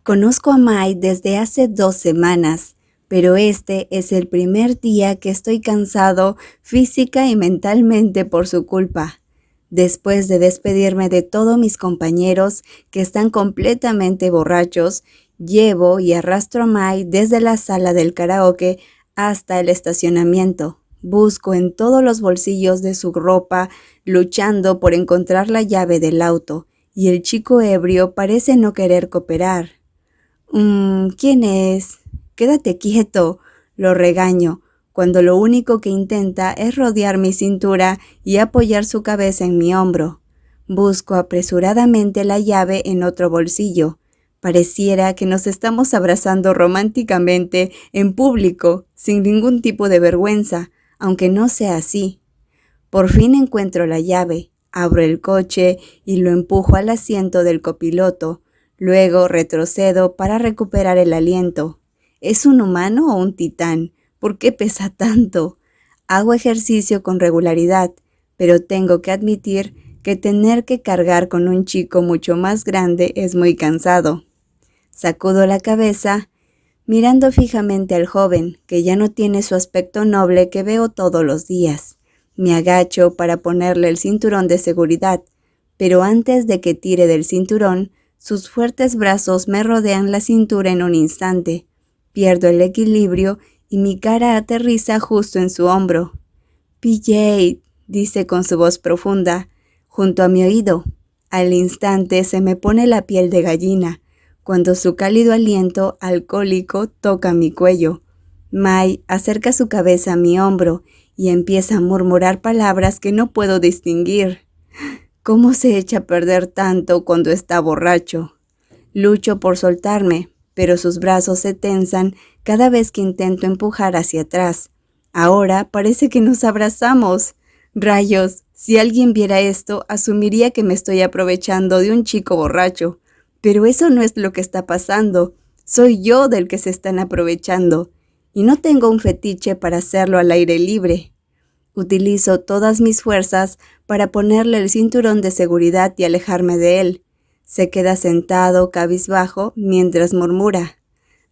Conozco a Mai desde hace 2 semanas, pero este es el primer día que estoy cansado física y mentalmente por su culpa. Después de despedirme de todos mis compañeros que están completamente borrachos, llevo y arrastro a Mai desde la sala del karaoke hasta el estacionamiento. Busco en todos los bolsillos de su ropa, luchando por encontrar la llave del auto, y el chico ebrio parece no querer cooperar. ¿Quién es? Quédate quieto, lo regaño, cuando lo único que intenta es rodear mi cintura y apoyar su cabeza en mi hombro. Busco apresuradamente la llave en otro bolsillo. Pareciera que nos estamos abrazando románticamente en público, sin ningún tipo de vergüenza, aunque no sea así. Por fin encuentro la llave, abro el coche y lo empujo al asiento del copiloto. Luego retrocedo para recuperar el aliento. ¿Es un humano o un titán? ¿Por qué pesa tanto? Hago ejercicio con regularidad, pero tengo que admitir que tener que cargar con un chico mucho más grande es muy cansado. Sacudo la cabeza, mirando fijamente al joven, que ya no tiene su aspecto noble que veo todos los días. Me agacho para ponerle el cinturón de seguridad, pero antes de que tire del cinturón, sus fuertes brazos me rodean la cintura en un instante. Pierdo el equilibrio y mi cara aterriza justo en su hombro. «PJ», dice con su voz profunda, junto a mi oído. Al instante se me pone la piel de gallina, cuando su cálido aliento alcohólico toca mi cuello. Mai acerca su cabeza a mi hombro y empieza a murmurar palabras que no puedo distinguir. ¿Cómo se echa a perder tanto cuando está borracho? Lucho por soltarme, pero sus brazos se tensan cada vez que intento empujar hacia atrás. Ahora parece que nos abrazamos. Rayos, si alguien viera esto, asumiría que me estoy aprovechando de un chico borracho. Pero eso no es lo que está pasando. Soy yo del que se están aprovechando. Y no tengo un fetiche para hacerlo al aire libre. Utilizo todas mis fuerzas para ponerle el cinturón de seguridad y alejarme de él. Se queda sentado, cabizbajo, mientras murmura.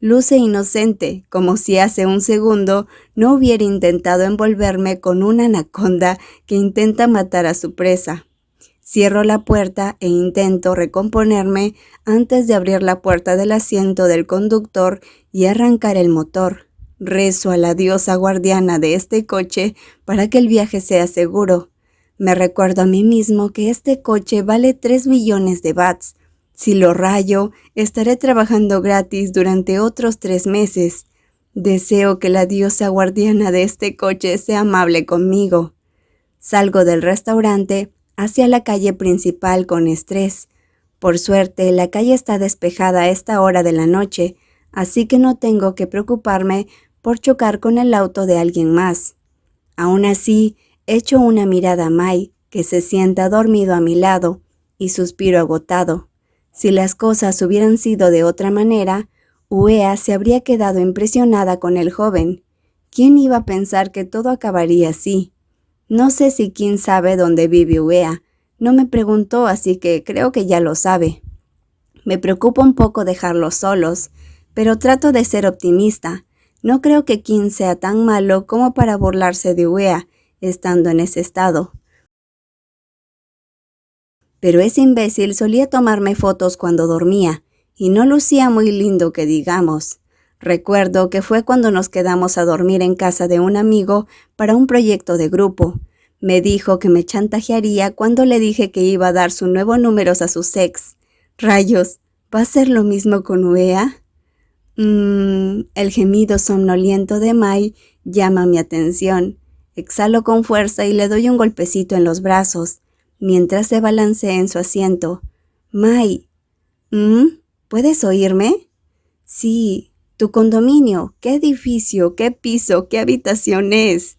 Luce inocente, como si hace un segundo no hubiera intentado envolverme con una anaconda que intenta matar a su presa. Cierro la puerta e intento recomponerme antes de abrir la puerta del asiento del conductor y arrancar el motor. Rezo a la diosa guardiana de este coche para que el viaje sea seguro. Me recuerdo a mí mismo que este coche vale 3 millones de bahts. Si lo rayo, estaré trabajando gratis durante otros 3 meses. Deseo que la diosa guardiana de este coche sea amable conmigo. Salgo del restaurante hacia la calle principal con estrés. Por suerte, la calle está despejada a esta hora de la noche, así que no tengo que preocuparme por chocar con el auto de alguien más. Aún así, echo una mirada a Mai, que se sienta dormido a mi lado, y suspiro agotado. Si las cosas hubieran sido de otra manera, Uea se habría quedado impresionada con el joven. ¿Quién iba a pensar que todo acabaría así? No sé si Kim sabe dónde vive Uea. No me preguntó, así que creo que ya lo sabe. Me preocupa un poco dejarlos solos, pero trato de ser optimista. No creo que Kim sea tan malo como para burlarse de Uea, estando en ese estado. Pero ese imbécil solía tomarme fotos cuando dormía, y no lucía muy lindo que digamos. Recuerdo que fue cuando nos quedamos a dormir en casa de un amigo para un proyecto de grupo. Me dijo que me chantajearía cuando le dije que iba a dar sus nuevos números a sus ex. Rayos, ¿va a ser lo mismo con Uea? El gemido somnoliento de Mai llama mi atención. Exhalo con fuerza y le doy un golpecito en los brazos, mientras se balancea en su asiento. Mai, ¿puedes oírme? Sí, tu condominio, ¿qué edificio, qué piso, qué habitación es?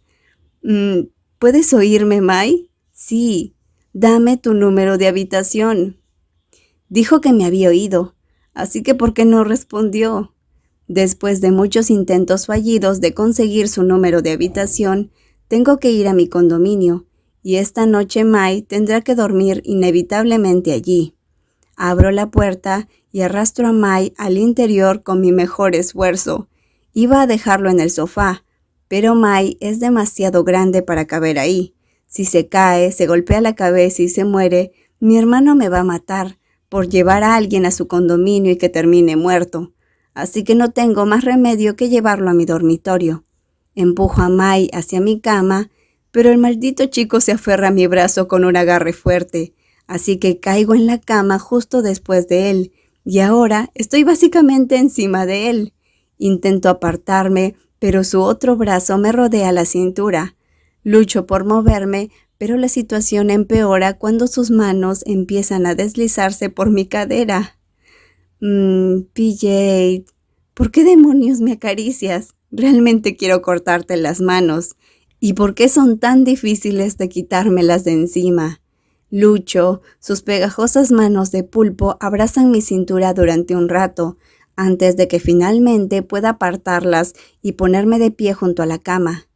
¿Puedes oírme, Mai? Sí, dame tu número de habitación. Dijo que me había oído, así que ¿por qué no respondió? Después de muchos intentos fallidos de conseguir su número de habitación, tengo que ir a mi condominio, y esta noche Mai tendrá que dormir inevitablemente allí. Abro la puerta y arrastro a Mai al interior con mi mejor esfuerzo. Iba a dejarlo en el sofá, pero Mai es demasiado grande para caber ahí. Si se cae, se golpea la cabeza y se muere, mi hermano me va a matar por llevar a alguien a su condominio y que termine muerto. Así que no tengo más remedio que llevarlo a mi dormitorio. Empujo a Mai hacia mi cama, pero el maldito chico se aferra a mi brazo con un agarre fuerte, así que caigo en la cama justo después de él, y ahora estoy básicamente encima de él. Intento apartarme, pero su otro brazo me rodea la cintura. Lucho por moverme, pero la situación empeora cuando sus manos empiezan a deslizarse por mi cadera. PJ, ¿por qué demonios me acaricias? Realmente quiero cortarte las manos. ¿Y por qué son tan difíciles de quitármelas de encima? Lucho, sus pegajosas manos de pulpo abrazan mi cintura durante un rato, antes de que finalmente pueda apartarlas y ponerme de pie junto a la cama.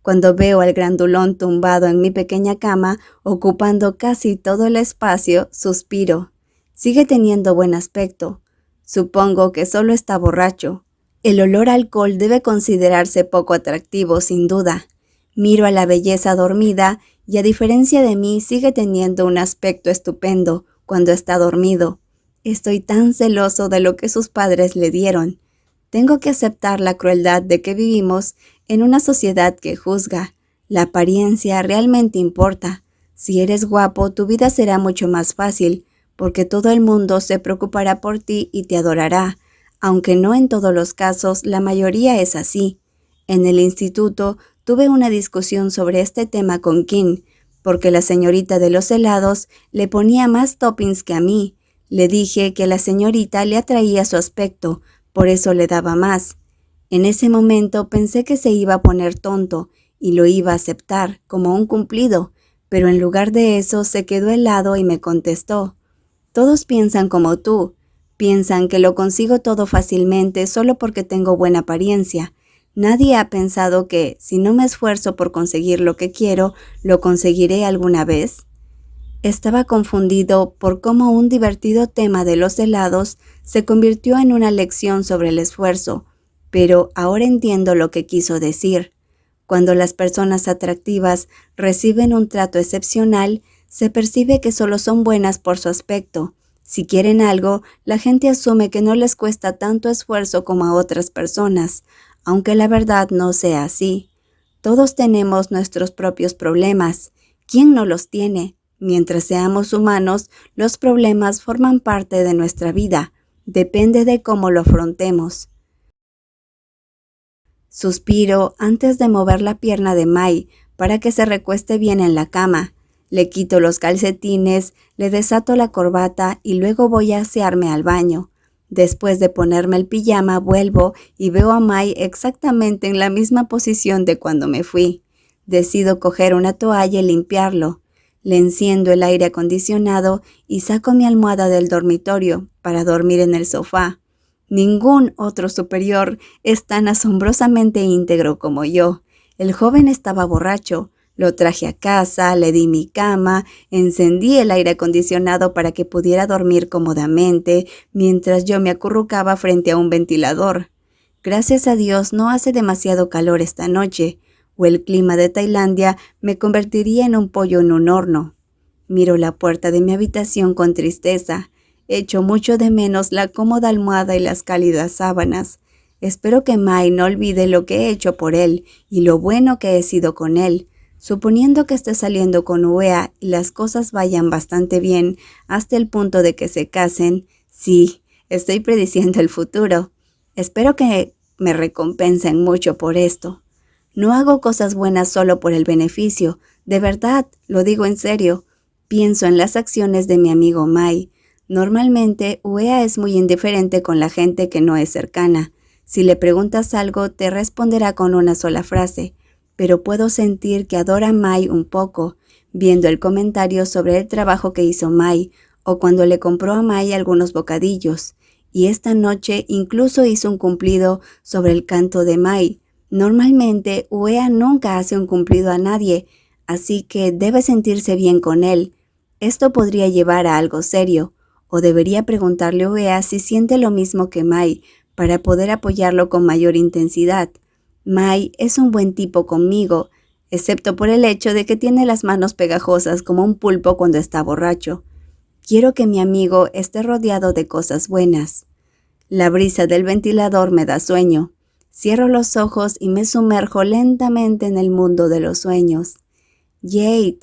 Cuando veo al grandulón tumbado en mi pequeña cama, ocupando casi todo el espacio, suspiro. Sigue teniendo buen aspecto. Supongo que solo está borracho. El olor a alcohol debe considerarse poco atractivo, sin duda. Miro a la belleza dormida y, a diferencia de mí, sigue teniendo un aspecto estupendo cuando está dormido. Estoy tan celoso de lo que sus padres le dieron. Tengo que aceptar la crueldad de que vivimos en una sociedad que juzga. La apariencia realmente importa. Si eres guapo, tu vida será mucho más fácil, porque todo el mundo se preocupará por ti y te adorará, aunque no en todos los casos, la mayoría es así. En el instituto tuve una discusión sobre este tema con Kim, porque la señorita de los helados le ponía más toppings que a mí. Le dije que la señorita le atraía su aspecto, por eso le daba más. En ese momento pensé que se iba a poner tonto y lo iba a aceptar como un cumplido, pero en lugar de eso se quedó helado y me contestó: «Todos piensan como tú, piensan que lo consigo todo fácilmente solo porque tengo buena apariencia. Nadie ha pensado que, si no me esfuerzo por conseguir lo que quiero, ¿lo conseguiré alguna vez?». Estaba confundido por cómo un divertido tema de los helados se convirtió en una lección sobre el esfuerzo, pero ahora entiendo lo que quiso decir. Cuando las personas atractivas reciben un trato excepcional, se percibe que solo son buenas por su aspecto. Si quieren algo, la gente asume que no les cuesta tanto esfuerzo como a otras personas, aunque la verdad no sea así. Todos tenemos nuestros propios problemas. ¿Quién no los tiene? Mientras seamos humanos, los problemas forman parte de nuestra vida. Depende de cómo lo afrontemos. Suspiro antes de mover la pierna de Mai para que se recueste bien en la cama. Le quito los calcetines, le desato la corbata y luego voy a asearme al baño. Después de ponerme el pijama, vuelvo y veo a Mai exactamente en la misma posición de cuando me fui. Decido coger una toalla y limpiarlo. Le enciendo el aire acondicionado y saco mi almohada del dormitorio para dormir en el sofá. Ningún otro superior es tan asombrosamente íntegro como yo. El joven estaba borracho. Lo traje a casa, le di mi cama, encendí el aire acondicionado para que pudiera dormir cómodamente mientras yo me acurrucaba frente a un ventilador. Gracias a Dios no hace demasiado calor esta noche, o el clima de Tailandia me convertiría en un pollo en un horno. Miro la puerta de mi habitación con tristeza. Echo mucho de menos la cómoda almohada y las cálidas sábanas. Espero que Mai no olvide lo que he hecho por él y lo bueno que he sido con él. Suponiendo que esté saliendo con Uea y las cosas vayan bastante bien hasta el punto de que se casen, sí, estoy prediciendo el futuro. Espero que me recompensen mucho por esto. No hago cosas buenas solo por el beneficio, de verdad, lo digo en serio. Pienso en las acciones de mi amigo Mai. Normalmente, Uea es muy indiferente con la gente que no es cercana. Si le preguntas algo, te responderá con una sola frase. Pero puedo sentir que adora a Mai un poco, viendo el comentario sobre el trabajo que hizo Mai, o cuando le compró a Mai algunos bocadillos. Y esta noche incluso hizo un cumplido sobre el canto de Mai. Normalmente, Uea nunca hace un cumplido a nadie, así que debe sentirse bien con él. Esto podría llevar a algo serio, O debería preguntarle a Uea si siente lo mismo que Mai para poder apoyarlo con mayor intensidad. Mai es un buen tipo conmigo, excepto por el hecho de que tiene las manos pegajosas como un pulpo cuando está borracho. Quiero que mi amigo esté rodeado de cosas buenas. La brisa del ventilador me da sueño. Cierro los ojos y me sumerjo lentamente en el mundo de los sueños. Jade.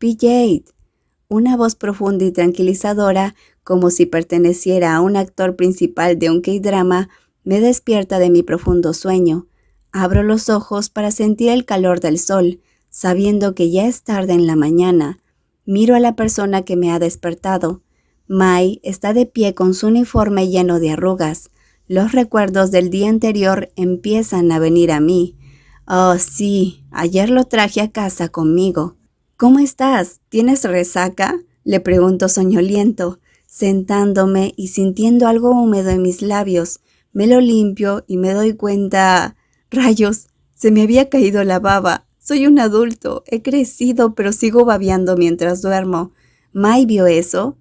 Jade. Una voz profunda y tranquilizadora, como si perteneciera a un actor principal de un K-drama, me despierta de mi profundo sueño. Abro los ojos para sentir el calor del sol, sabiendo que ya es tarde en la mañana. Miro a la persona que me ha despertado. Mai está de pie con su uniforme lleno de arrugas. Los recuerdos del día anterior empiezan a venir a mí. Oh, sí, ayer lo traje a casa conmigo. ¿Cómo estás? ¿Tienes resaca? Le pregunto soñoliento, sentándome y sintiendo algo húmedo en mis labios. Me lo limpio y me doy cuenta... ¡Rayos! Se me había caído la baba. Soy un adulto, he crecido, pero sigo babeando mientras duermo. ¿Mai vio eso?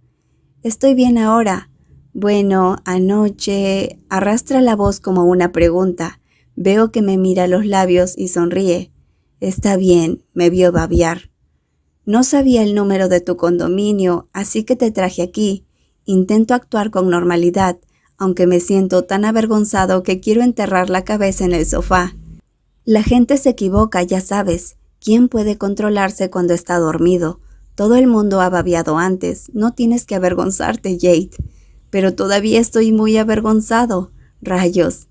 Estoy bien ahora. Bueno, anoche... Arrastra la voz como una pregunta. Veo que me mira los labios y sonríe. Está bien, me vio babear. No sabía el número de tu condominio, así que te traje aquí. Intento actuar con normalidad, aunque me siento tan avergonzado que quiero enterrar la cabeza en el sofá. La gente se equivoca, ya sabes. ¿Quién puede controlarse cuando está dormido? Todo el mundo ha babeado antes. No tienes que avergonzarte, Jade. Pero todavía estoy muy avergonzado. Rayos.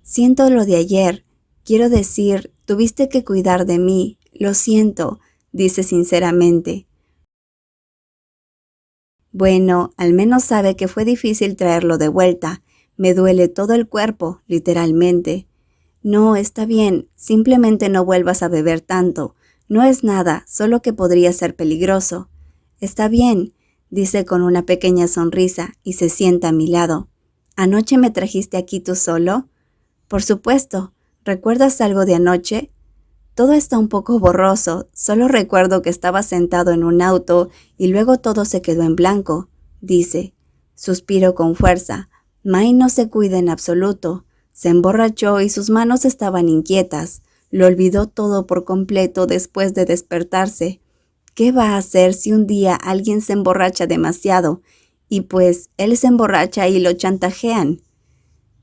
Siento lo de ayer. Quiero decir, tuviste que cuidar de mí. Lo siento, dice sinceramente. Bueno, al menos sabe que fue difícil traerlo de vuelta. Me duele todo el cuerpo, literalmente. No, está bien, simplemente no vuelvas a beber tanto. No es nada, solo que podría ser peligroso. Está bien, dice con una pequeña sonrisa y se sienta a mi lado. ¿Anoche me trajiste aquí tú solo? Por supuesto. ¿Recuerdas algo de anoche? Todo está un poco borroso, solo recuerdo que estaba sentado en un auto y luego todo se quedó en blanco, dice. Suspiro con fuerza. Mai no se cuida en absoluto. Se emborrachó y sus manos estaban inquietas. Lo olvidó todo por completo después de despertarse. ¿Qué va a hacer si un día alguien se emborracha demasiado? Y pues él se emborracha y lo chantajean.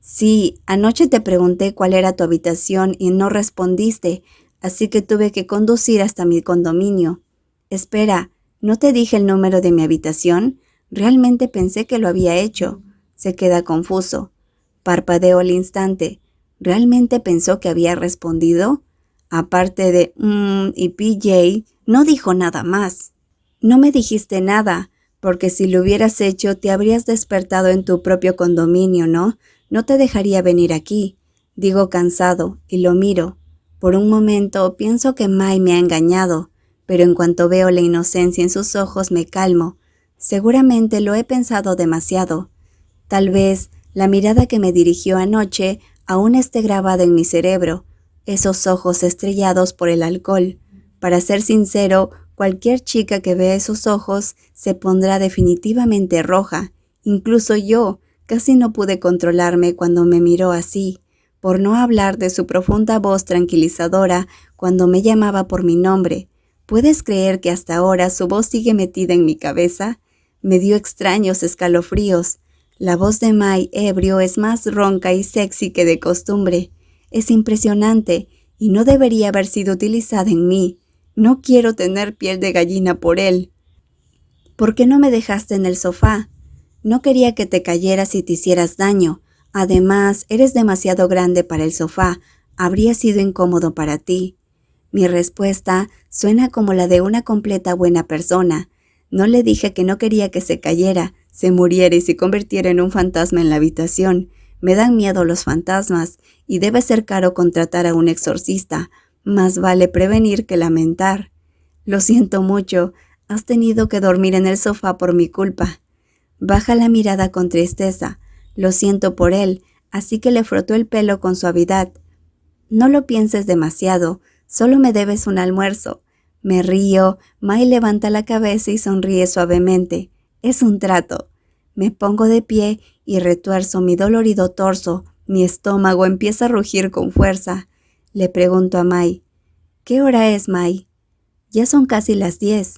Sí, anoche te pregunté cuál era tu habitación y no respondiste, así que tuve que conducir hasta mi condominio. Espera, ¿no te dije el número de mi habitación? Realmente pensé que lo había hecho. Se queda confuso. Parpadeo al instante. ¿Realmente pensó que había respondido? Aparte de y PJ, no dijo nada más. No me dijiste nada, porque si lo hubieras hecho te habrías despertado en tu propio condominio, ¿no? No te dejaría venir aquí. Digo cansado y lo miro. Por un momento pienso que Mai me ha engañado, pero en cuanto veo la inocencia en sus ojos me calmo. Seguramente lo he pensado demasiado. Tal vez la mirada que me dirigió anoche aún esté grabada en mi cerebro, esos ojos estrellados por el alcohol. Para ser sincero, cualquier chica que vea esos ojos se pondrá definitivamente roja. Incluso yo casi no pude controlarme cuando me miró así, por no hablar de su profunda voz tranquilizadora cuando me llamaba por mi nombre. ¿Puedes creer que hasta ahora su voz sigue metida en mi cabeza? Me dio extraños escalofríos. La voz de Mai ebrio es más ronca y sexy que de costumbre. Es impresionante y no debería haber sido utilizada en mí. No quiero tener piel de gallina por él. ¿Por qué no me dejaste en el sofá? No quería que te cayeras y te hicieras daño. Además, eres demasiado grande para el sofá. Habría sido incómodo para ti. Mi respuesta suena como la de una completa buena persona. No le dije que no quería que se cayera, se muriera y se convirtiera en un fantasma en la habitación. Me dan miedo los fantasmas y debe ser caro contratar a un exorcista. Más vale prevenir que lamentar. Lo siento mucho, has tenido que dormir en el sofá por mi culpa. Baja la mirada con tristeza. Lo siento por él, así que le frotó el pelo con suavidad. No lo pienses demasiado, solo me debes un almuerzo. Me río, Mai levanta la cabeza y sonríe suavemente. Es un trato. Me pongo de pie y retuerzo mi dolorido torso. Mi estómago empieza a rugir con fuerza. Le pregunto a Mai, ¿qué hora es, Mai? Ya son casi las 10.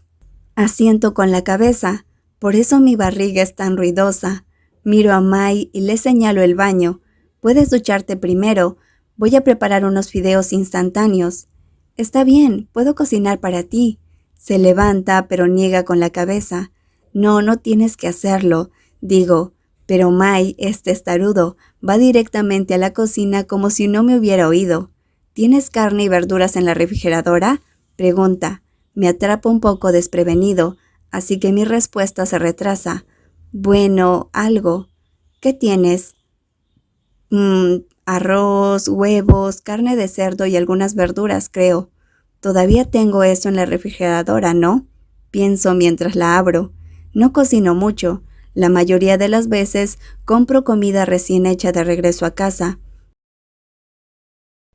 Asiento con la cabeza, por eso mi barriga es tan ruidosa. Miro a Mai y le señalo el baño. Puedes ducharte primero. Voy a preparar unos fideos instantáneos. Está bien, puedo cocinar para ti. Se levanta, pero niega con la cabeza. No, no tienes que hacerlo. Digo, pero Mai es testarudo. Va directamente a la cocina como si no me hubiera oído. ¿Tienes carne y verduras en la refrigeradora? Pregunta. Me atrapa un poco desprevenido, así que mi respuesta se retrasa. Bueno, algo. ¿Qué tienes? Arroz, huevos, carne de cerdo y algunas verduras, creo. Todavía tengo eso en la refrigeradora, ¿no? Pienso mientras la abro. No cocino mucho. La mayoría de las veces compro comida recién hecha de regreso a casa.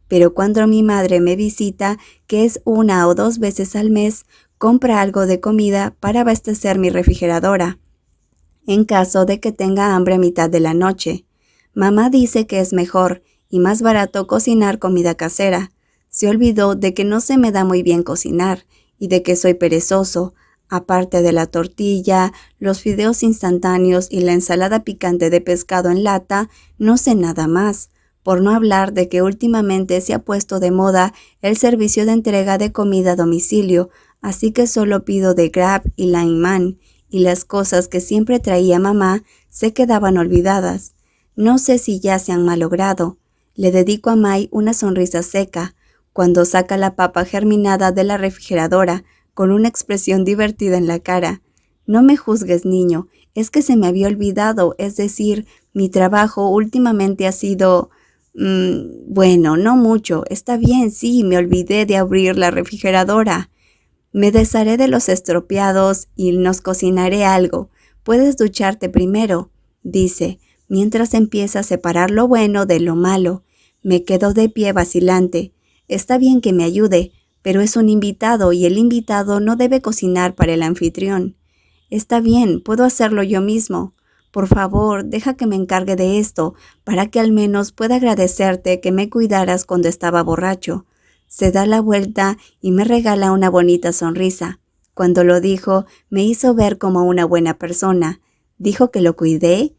Pero cuando mi madre me visita, que es 1 o 2 veces al mes, compra algo de comida para abastecer mi refrigeradora, en caso de que tenga hambre a mitad de la noche. Mamá dice que es mejor y más barato cocinar comida casera. Se olvidó de que no se me da muy bien cocinar y de que soy perezoso. Aparte de la tortilla, los fideos instantáneos y la ensalada picante de pescado en lata, no sé nada más. Por no hablar de que últimamente se ha puesto de moda el servicio de entrega de comida a domicilio, así que solo pido de Grab y Line Man, y las cosas que siempre traía mamá se quedaban olvidadas. No sé si ya se han malogrado. Le dedico a Mai una sonrisa seca, cuando saca la papa germinada de la refrigeradora, con una expresión divertida en la cara. No me juzgues, niño, es que se me había olvidado, es decir, mi trabajo últimamente ha sido... bueno, no mucho. Está bien, sí, me olvidé de abrir la refrigeradora. Me desharé de los estropeados y nos cocinaré algo. Puedes ducharte primero, dice, mientras empieza a separar lo bueno de lo malo. Me quedo de pie vacilante. Está bien que me ayude, pero es un invitado y el invitado no debe cocinar para el anfitrión. Está bien, puedo hacerlo yo mismo. Por favor, deja que me encargue de esto, para que al menos pueda agradecerte que me cuidaras cuando estaba borracho. Se da la vuelta y me regala una bonita sonrisa. Cuando lo dijo, me hizo ver como una buena persona. ¿Dijo que lo cuidé?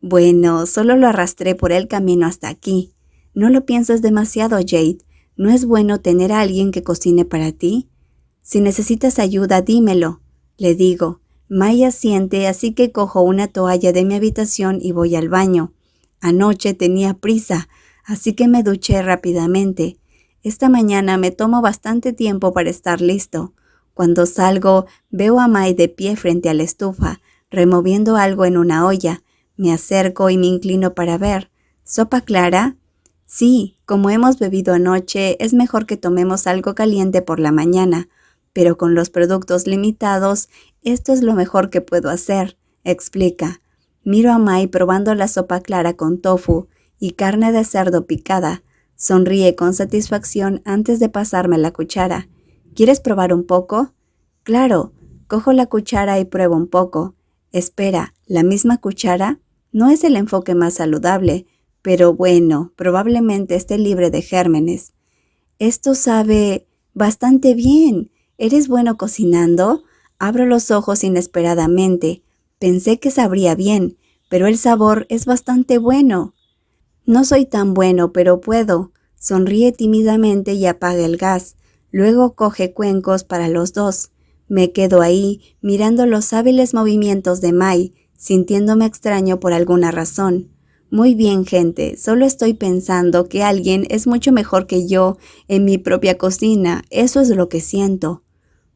Bueno, solo lo arrastré por el camino hasta aquí. No lo pienses demasiado, Jade. ¿No es bueno tener a alguien que cocine para ti? Si necesitas ayuda, dímelo, le digo. Mai asiente, así que cojo una toalla de mi habitación y voy al baño. Anoche tenía prisa, así que me duché rápidamente. Esta mañana me tomo bastante tiempo para estar listo. Cuando salgo, veo a Mai de pie frente a la estufa, removiendo algo en una olla. Me acerco y me inclino para ver. ¿Sopa clara? Sí, como hemos bebido anoche, es mejor que tomemos algo caliente por la mañana. Pero con los productos limitados, esto es lo mejor que puedo hacer, explica. Miro a Mai probando la sopa clara con tofu y carne de cerdo picada. Sonríe con satisfacción antes de pasarme la cuchara. ¿Quieres probar un poco? Claro, cojo la cuchara y pruebo un poco. Espera, ¿la misma cuchara? No es el enfoque más saludable, pero bueno, probablemente esté libre de gérmenes. Esto sabe bastante bien. ¿Eres bueno cocinando? Abro los ojos inesperadamente. Pensé que sabría bien, pero el sabor es bastante bueno. No soy tan bueno, pero puedo. Sonríe tímidamente y apaga el gas. Luego coge cuencos para los dos. Me quedo ahí, mirando los hábiles movimientos de Mai, sintiéndome extraño por alguna razón. Muy bien, gente, solo estoy pensando que alguien es mucho mejor que yo en mi propia cocina. Eso es lo que siento.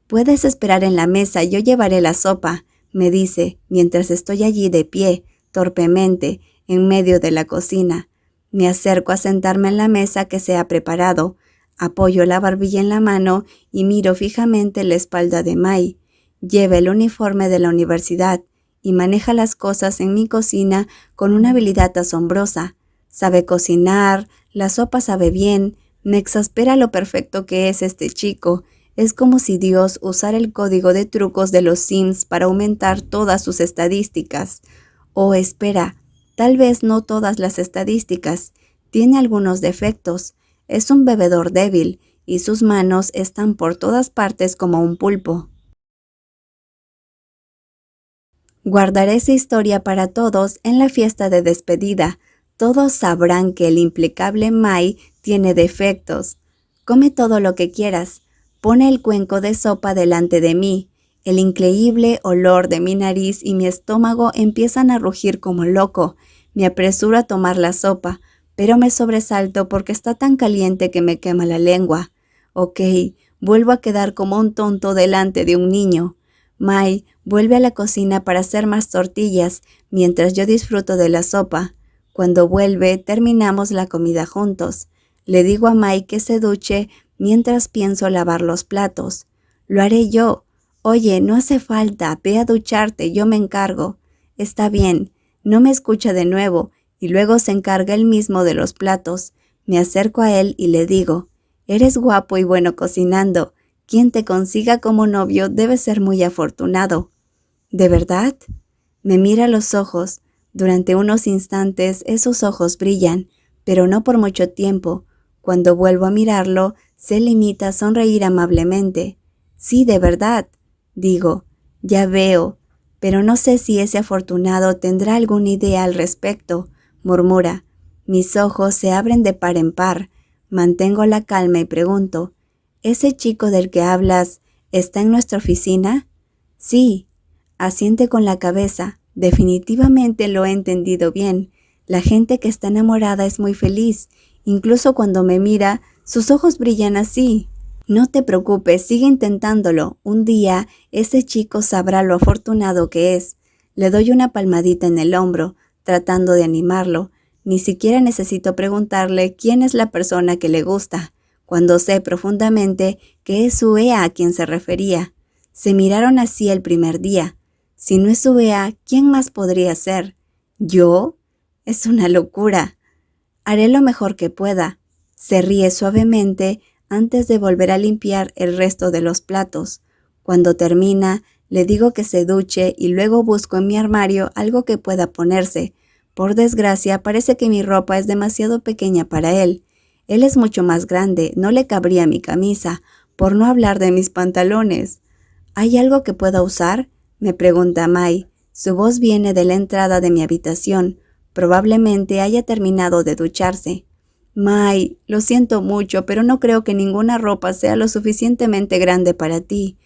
Puedes esperar en la mesa, yo llevaré la sopa, me dice, mientras estoy allí de pie, torpemente, en medio de la cocina. Me acerco a sentarme en la mesa que se ha preparado. Apoyo la barbilla en la mano y miro fijamente la espalda de Mai. Lleva el uniforme de la universidad y maneja las cosas en mi cocina con una habilidad asombrosa. Sabe cocinar, la sopa sabe bien, me exaspera lo perfecto que es este chico. Es como si Dios usara el código de trucos de los Sims para aumentar todas sus estadísticas. Oh, espera, tal vez no todas las estadísticas. Tiene algunos defectos. Es un bebedor débil y sus manos están por todas partes como un pulpo. Guardaré esa historia para todos en la fiesta de despedida. Todos sabrán que el implacable Mai tiene defectos. Come todo lo que quieras. Pone el cuenco de sopa delante de mí. El increíble olor de mi nariz y mi estómago empiezan a rugir como loco. Me apresuro a tomar la sopa, pero me sobresalto porque está tan caliente que me quema la lengua. Ok, vuelvo a quedar como un tonto delante de un niño. Mai vuelve a la cocina para hacer más tortillas mientras yo disfruto de la sopa. Cuando vuelve, terminamos la comida juntos. Le digo a Mai que se duche mientras pienso lavar los platos. Lo haré yo. Oye, no hace falta, ve a ducharte, yo me encargo. Está bien, no me escucha de nuevo y luego se encarga él mismo de los platos. Me acerco a él y le digo, eres guapo y bueno cocinando. Quien te consiga como novio debe ser muy afortunado. ¿De verdad? Me mira a los ojos. Durante unos instantes esos ojos brillan, pero no por mucho tiempo. Cuando vuelvo a mirarlo, se limita a sonreír amablemente. Sí, de verdad, digo. Ya veo, pero no sé si ese afortunado tendrá alguna idea al respecto, murmura. Mis ojos se abren de par en par. Mantengo la calma y pregunto, ¿ese chico del que hablas está en nuestra oficina? Sí, asiente con la cabeza. Definitivamente lo he entendido bien. La gente que está enamorada es muy feliz. Incluso cuando me mira, sus ojos brillan así. No te preocupes, sigue intentándolo. Un día ese chico sabrá lo afortunado que es. Le doy una palmadita en el hombro, tratando de animarlo. Ni siquiera necesito preguntarle quién es la persona que le gusta, cuando sé profundamente que es su Ea a quien se refería. Se miraron así el primer día. Si no es su Ea, ¿quién más podría ser? ¿Yo? Es una locura. Haré lo mejor que pueda. Se ríe suavemente antes de volver a limpiar el resto de los platos. Cuando termina, le digo que se duche y luego busco en mi armario algo que pueda ponerse. Por desgracia, parece que mi ropa es demasiado pequeña para él. Él es mucho más grande, no le cabría mi camisa, por no hablar de mis pantalones. ¿Hay algo que pueda usar?, me pregunta Mai. Su voz viene de la entrada de mi habitación. Probablemente haya terminado de ducharse. Mai, lo siento mucho, pero no creo que ninguna ropa sea lo suficientemente grande para ti.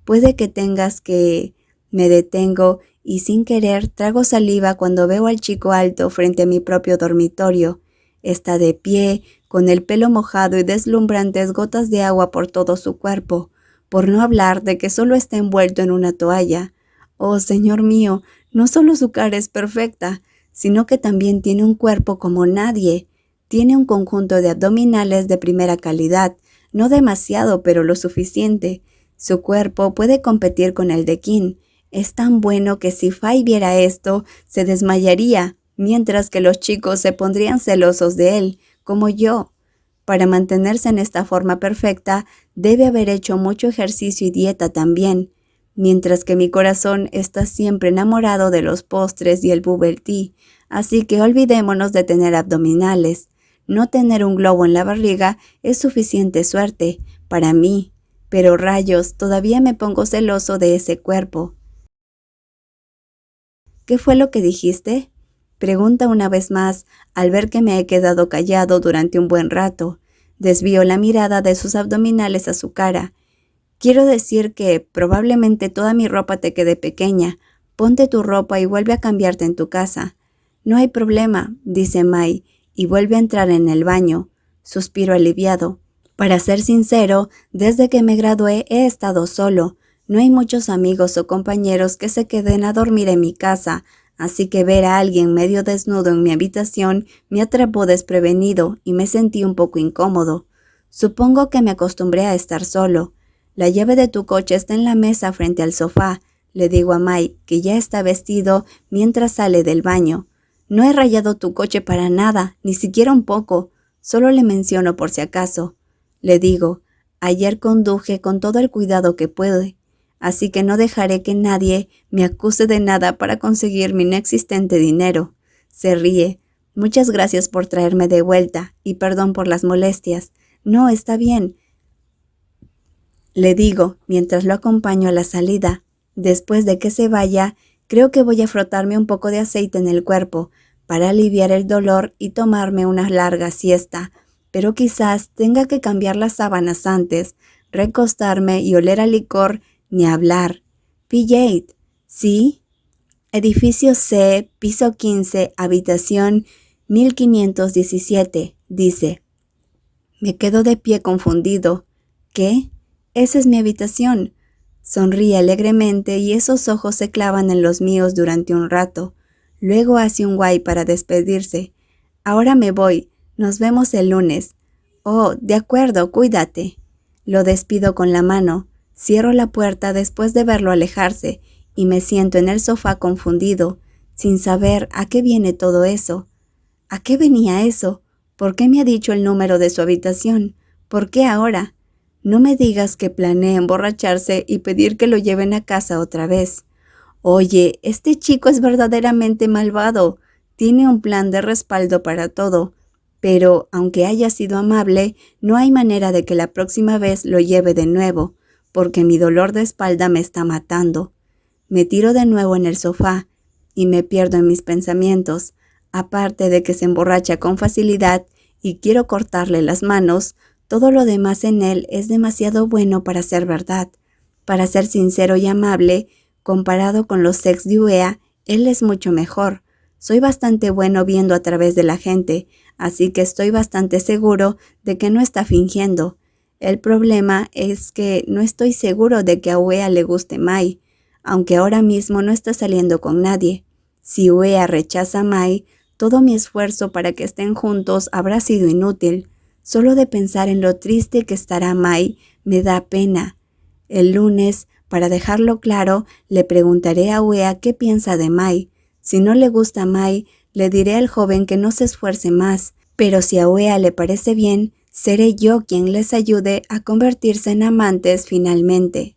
Puede que tengas que... Me detengo y sin querer trago saliva cuando veo al chico alto frente a mi propio dormitorio. Está de pie, con el pelo mojado y deslumbrantes gotas de agua por todo su cuerpo, por no hablar de que solo está envuelto en una toalla. Oh, Señor mío, no solo su cara es perfecta, sino que también tiene un cuerpo como nadie. Tiene un conjunto de abdominales de primera calidad, no demasiado, pero lo suficiente. Su cuerpo puede competir con el de Kim. Es tan bueno que si Fai viera esto, se desmayaría, mientras que los chicos se pondrían celosos de él, como yo. Para mantenerse en esta forma perfecta, debe haber hecho mucho ejercicio y dieta también, mientras que mi corazón está siempre enamorado de los postres y el bubble tea, así que olvidémonos de tener abdominales. No tener un globo en la barriga es suficiente suerte, para mí, pero rayos, todavía me pongo celoso de ese cuerpo. ¿Qué fue lo que dijiste?, pregunta una vez más al ver que me he quedado callado durante un buen rato. Desvío la mirada de sus abdominales a su cara. Quiero decir que probablemente toda mi ropa te quede pequeña. Ponte tu ropa y vuelve a cambiarte en tu casa. No hay problema, dice Mai, y vuelve a entrar en el baño. Suspiro aliviado. Para ser sincero, desde que me gradué he estado solo. No hay muchos amigos o compañeros que se queden a dormir en mi casa, así que ver a alguien medio desnudo en mi habitación me atrapó desprevenido y me sentí un poco incómodo. Supongo que me acostumbré a estar solo. La llave de tu coche está en la mesa frente al sofá, le digo a Mai, que ya está vestido mientras sale del baño. No he rayado tu coche para nada, ni siquiera un poco, solo le menciono por si acaso. Le digo, Ayer conduje con todo el cuidado que pude, así que no dejaré que nadie me acuse de nada para conseguir mi inexistente dinero. Se ríe. Muchas gracias por traerme de vuelta y perdón por las molestias. No, está bien, le digo mientras lo acompaño a la salida. Después de que se vaya, creo que voy a frotarme un poco de aceite en el cuerpo para aliviar el dolor y tomarme una larga siesta, pero quizás tenga que cambiar las sábanas antes, recostarme y oler a licor, ni hablar. PJ, ¿sí? Edificio C, piso 15, habitación 1517, dice. Me quedo de pie confundido. ¿Qué? Esa es mi habitación. Sonríe alegremente y esos ojos se clavan en los míos durante un rato. Luego hace un guay para despedirse. Ahora me voy. Nos vemos el lunes. Oh, de acuerdo, cuídate. Lo despido con la mano. Cierro la puerta después de verlo alejarse y me siento en el sofá confundido, sin saber a qué viene todo eso. ¿A qué venía eso? ¿Por qué me ha dicho el número de su habitación? ¿Por qué ahora? No me digas que planea emborracharse y pedir que lo lleven a casa otra vez. Oye, este chico es verdaderamente malvado. Tiene un plan de respaldo para todo. Pero, aunque haya sido amable, no hay manera de que la próxima vez lo lleve de nuevo, porque mi dolor de espalda me está matando. Me tiro de nuevo en el sofá y me pierdo en mis pensamientos. Aparte de que se emborracha con facilidad y quiero cortarle las manos, todo lo demás en él es demasiado bueno para ser verdad. Para ser sincero y amable, comparado con los ex de UEA, él es mucho mejor. Soy bastante bueno viendo a través de la gente, así que estoy bastante seguro de que no está fingiendo. El problema es que no estoy seguro de que a UEA le guste Mai, aunque ahora mismo no está saliendo con nadie. Si UEA rechaza a Mai, todo mi esfuerzo para que estén juntos habrá sido inútil. Solo de pensar en lo triste que estará Mai me da pena. El lunes, para dejarlo claro, le preguntaré a UEA qué piensa de Mai. Si no le gusta Mai, le diré al joven que no se esfuerce más, pero si a UEA le parece bien, seré yo quien les ayude a convertirse en amantes finalmente.